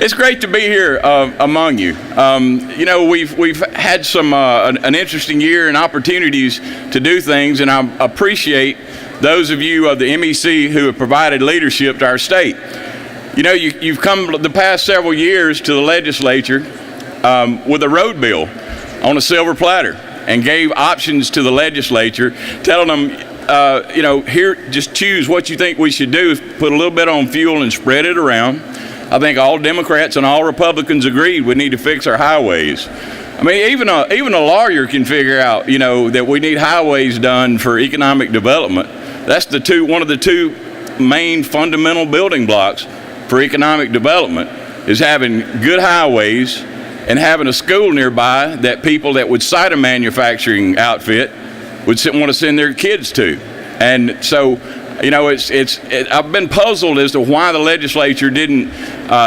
It's great to be here among you. You know, we've had some an interesting year and opportunities to do things, and I appreciate those of you of the MEC who have provided leadership to our state. You know, you've come the past several years to the legislature with a road bill on a silver platter and gave options to the legislature, telling them, you know, here, just choose what you think we should do. Put a little bit on fuel and spread it around. I think all Democrats and all Republicans agreed we need to fix our highways. I mean, even a lawyer can figure out, you know, that we need highways done for economic development. That's one of the two main fundamental building blocks for economic development, is having good highways and having a school nearby that people that would cite a manufacturing outfit would want to send their kids to. And so, you know, I've been puzzled as to why the legislature didn't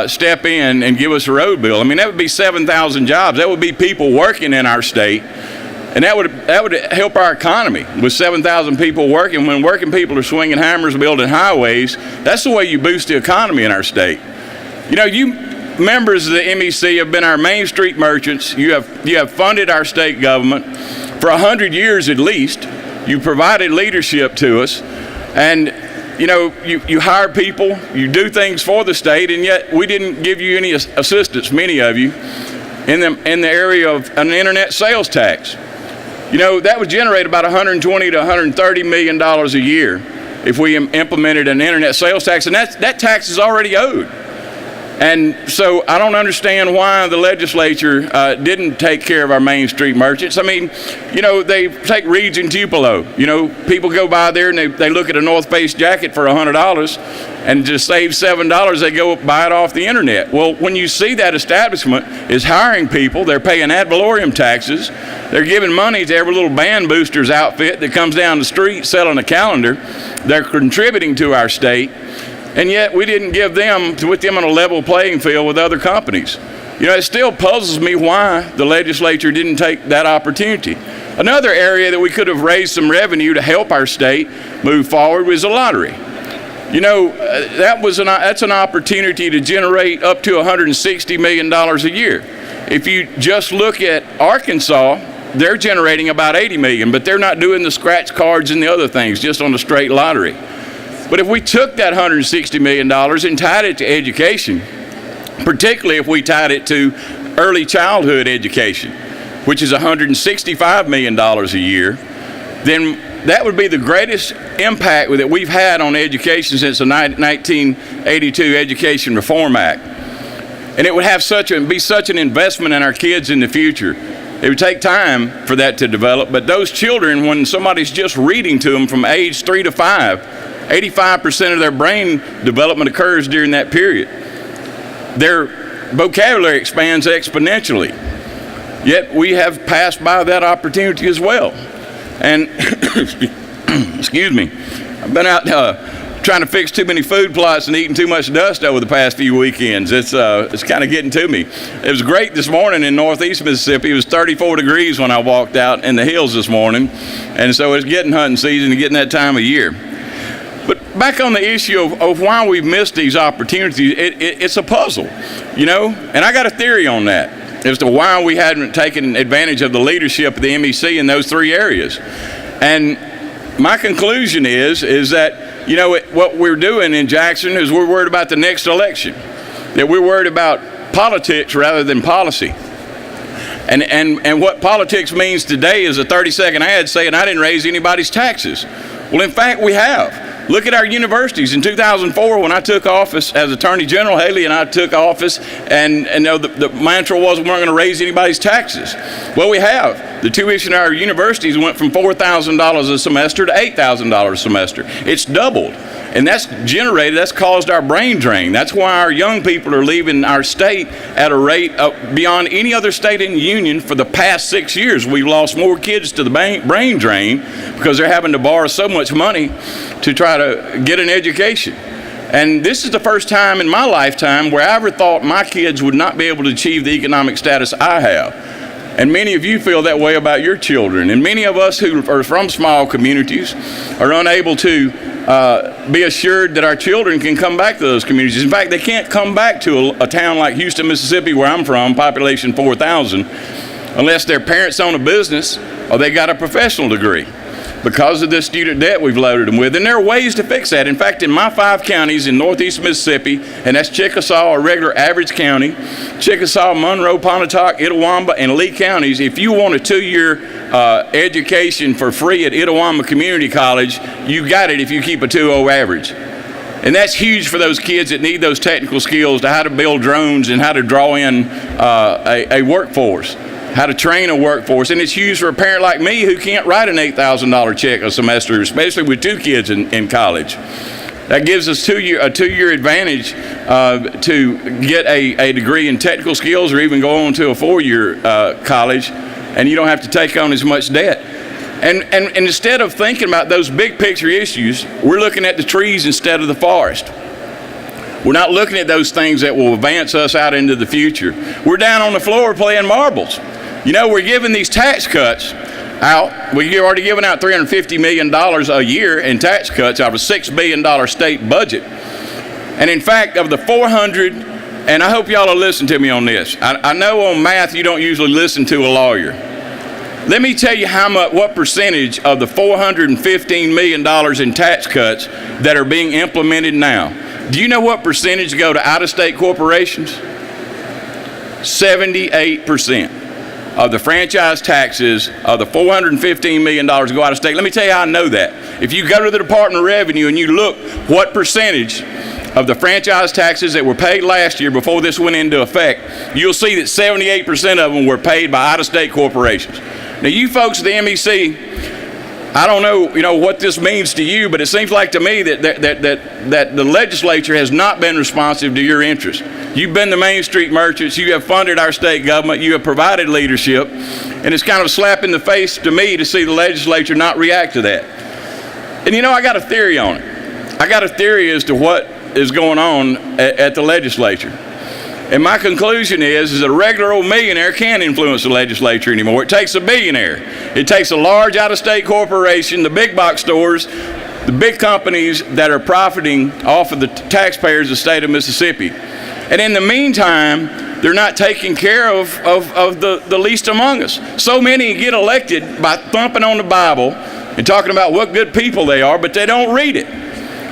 step in and give us a road bill. I mean, that would be 7,000 jobs. That would be people working in our state, and that would help our economy with 7,000 people working. When working people are swinging hammers, building highways, that's the way you boost the economy in our state. You know, you members of the MEC have been our Main Street merchants. You have funded our state government for 100 years at least. You provided leadership to us. And, you know, you hire people, you do things for the state, and yet we didn't give you any assistance, many of you, in the area of an internet sales tax. You know, that would generate about $120 to $130 million a year if we implemented an internet sales tax, and that tax is already owed. And so I don't understand why the legislature didn't take care of our Main Street merchants. I mean, you know, they take Reed's and Tupelo. You know, people go by there and they look at a North Face jacket for $100, and to save $7, they go buy it off the internet. Well, when you see that establishment is hiring people, they're paying ad valorem taxes, they're giving money to every little band boosters outfit that comes down the street selling a calendar, they're contributing to our state. And yet we didn't put them on a level playing field with other companies. You know, it still puzzles me why the legislature didn't take that opportunity. Another area that we could have raised some revenue to help our state move forward was the lottery. You know, that's an opportunity to generate up to $160 million a year. If you just look at Arkansas, they're generating about $80 million, but they're not doing the scratch cards and the other things, just on the straight lottery. But if we took that $160 million and tied it to education, particularly if we tied it to early childhood education, which is $165 million a year, then that would be the greatest impact that we've had on education since the 1982 Education Reform Act. And it would have be such an investment in our kids in the future. It would take time for that to develop, but those children, when somebody's just reading to them from age 3 to 5, 85% of their brain development occurs during that period. Their vocabulary expands exponentially. Yet we have passed by that opportunity as well. And, excuse me, I've been out trying to fix too many food plots and eating too much dust over the past few weekends. It's kind of getting to me. It was great this morning in northeast Mississippi. It was 34 degrees when I walked out in the hills this morning. And so it's getting hunting season and getting that time of year. But back on the issue of why we've missed these opportunities, it's a puzzle, you know? And I got a theory on that as to why we hadn't taken advantage of the leadership of the MEC in those three areas. And my conclusion is that, you know, what we're doing in Jackson is we're worried about the next election, that we're worried about politics rather than policy. And what politics means today is a 30-second ad saying I didn't raise anybody's taxes. Well, in fact, we have. Look at our universities. In 2004, when I took office as Attorney General, Haley and I took office, and the mantra was we weren't going to raise anybody's taxes. Well, we have. The tuition at our universities went from $4,000 a semester to $8,000 a semester. It's doubled. And that's caused our brain drain. That's why our young people are leaving our state at a rate beyond any other state in the union for the past 6 years. We've lost more kids to the brain drain because they're having to borrow so much money to try to get an education. And this is the first time in my lifetime where I ever thought my kids would not be able to achieve the economic status I have. And many of you feel that way about your children. And many of us who are from small communities are unable to be assured that our children can come back to those communities. In fact, they can't come back to a town like Houston, Mississippi, where I'm from, population 4,000, unless their parents own a business or they got a professional degree, because of this student debt we've loaded them with. And there are ways to fix that. In fact, in my 5 counties in northeast Mississippi, and that's Chickasaw, a regular average county, Chickasaw, Monroe, Pontotoc, Itawamba, and Lee counties, if you want a 2-year education for free at Itawamba Community College, you got it if you keep a 2.0 average. And that's huge for those kids that need those technical skills to how to build drones and how to draw in a workforce, how to train a workforce. And it's huge for a parent like me who can't write an $8,000 check a semester, especially with 2 kids in college. That gives us a 2-year advantage to get a degree in technical skills, or even go on to a 4-year college, and you don't have to take on as much debt. And instead of thinking about those big picture issues, we're looking at the trees instead of the forest. We're not looking at those things that will advance us out into the future. We're down on the floor playing marbles. You know, we're giving these tax cuts out. We've already given out $350 million a year in tax cuts out of a $6 billion state budget. And in fact, of the 400, and I hope y'all will listen to me on this. I know on math you don't usually listen to a lawyer. Let me tell you what percentage of the $415 million in tax cuts that are being implemented now. Do you know what percentage go to out-of-state corporations? 78% of the franchise taxes of the $415 million go out of state. Let me tell you how I know that. If you go to the Department of Revenue and you look what percentage of the franchise taxes that were paid last year before this went into effect, you'll see that 78% of them were paid by out-of-state corporations. Now, you folks at the MEC, I don't know, what this means to you, but it seems like to me that the legislature has not been responsive to your interests. You've been the Main Street merchants. You have funded our state government. You have provided leadership. And it's kind of a slap in the face to me to see the legislature not react to that. And I got a theory on it. I got a theory as to what is going on at the legislature. And my conclusion is that a regular old millionaire can't influence the legislature anymore. It takes a billionaire. It takes a large out-of-state corporation, the big box stores, the big companies that are profiting off of the taxpayers of the state of Mississippi. And in the meantime, they're not taking care of the least among us. So many get elected by thumping on the Bible and talking about what good people they are, but they don't read it.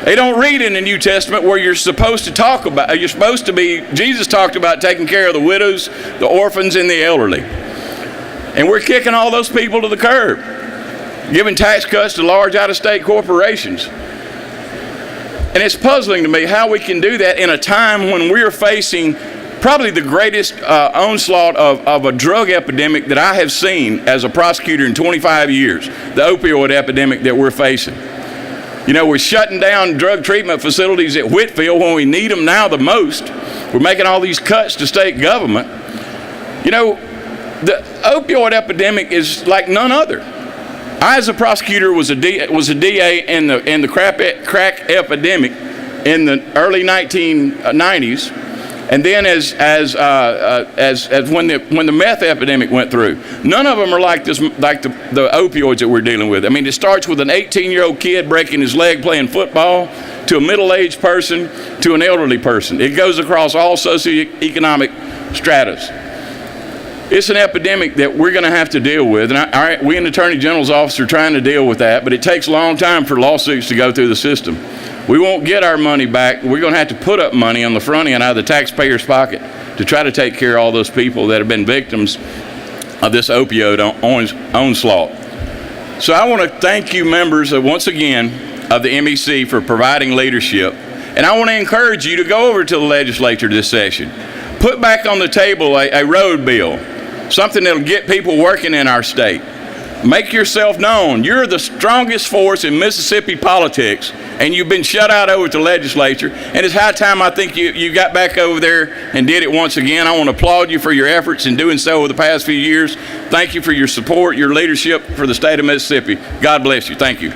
They don't read in the New Testament where Jesus talked about taking care of the widows, the orphans, and the elderly. And we're kicking all those people to the curb, giving tax cuts to large out-of-state corporations. And it's puzzling to me how we can do that in a time when we're facing probably the greatest onslaught of a drug epidemic that I have seen as a prosecutor in 25 years, the opioid epidemic that we're facing. We're shutting down drug treatment facilities at Whitfield when we need them now the most. We're making all these cuts to state government. The opioid epidemic is like none other. I, as a prosecutor, was a DA in the crack epidemic in the early 1990s, and then as when the meth epidemic went through. None of them are like this, like the opioids that we're dealing with. I mean, it starts with an 18-year-old kid breaking his leg playing football, to a middle-aged person, to an elderly person. It goes across all socioeconomic stratas. It's an epidemic that we're going to have to deal with. And we in the Attorney General's office are trying to deal with that, but it takes a long time for lawsuits to go through the system. We won't get our money back. We're going to have to put up money on the front end out of the taxpayer's pocket to try to take care of all those people that have been victims of this opioid onslaught. So I want to thank you, members, once again, of the MEC for providing leadership. And I want to encourage you to go over to the legislature this session. Put back on the table a road bill, something that'll get people working in our state. Make yourself known. You're the strongest force in Mississippi politics, and you've been shut out over at the legislature. And it's high time, I think, you got back over there and did it once again. I want to applaud you for your efforts in doing so over the past few years. Thank you for your support, your leadership for the state of Mississippi. God bless you. Thank you.